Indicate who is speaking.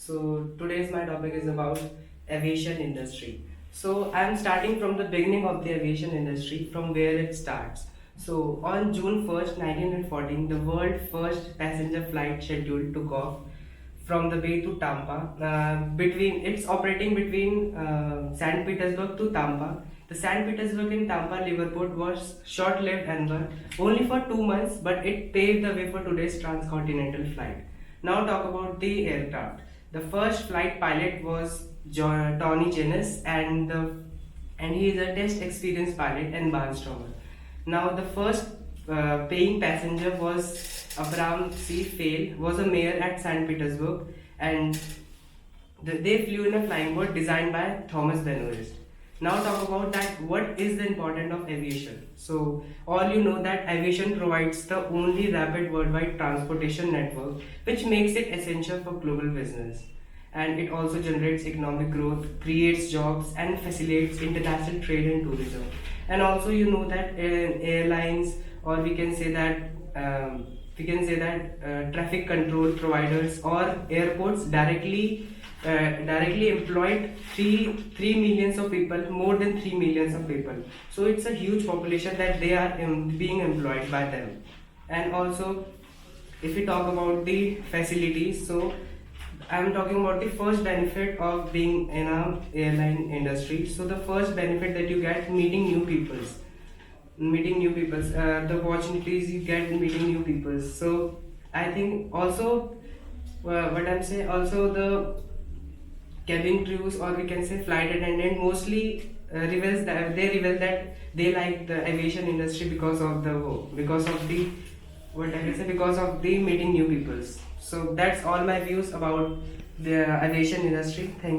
Speaker 1: So today's my topic is about aviation industry. So I'm starting from the beginning of the aviation industry, from where it starts. So on June 1st, 1914, the world first passenger flight schedule took off from the bay to Tampa. It's operating between St. Petersburg to Tampa. The St. Petersburg and Tampa Liverport was short-lived endeavor, only for 2 months, but it paved the way for today's transcontinental flight. Now talk about the aircraft. The first flight pilot was Tony Janus, and he is a test experienced pilot and barnstormer. Now the first paying passenger was Abraham C. Fail, was a mayor at St. Petersburg, and they flew in a flying boat designed by Thomas Benoist. Now talk about that what is the importance of aviation. So all you know that aviation provides the only rapid worldwide transportation network which makes it essential for global business, and it also generates economic growth, creates jobs and facilitates international trade and tourism. And also you know that airlines, or we can say that traffic control providers or airports directly employed 3 millions of people, more than 3 millions of people. So it's a huge population that they are being employed by them. And also if we talk about the facilities, so I'm talking about the first benefit of being in a airline industry. So the first benefit that you get, meeting new peoples, the opportunities you get in meeting new people. So I think also also the cabin crews, or we can say flight attendant, mostly reveal that they like the aviation industry because of the meeting new peoples. So that's all my views about the aviation industry. Thank you.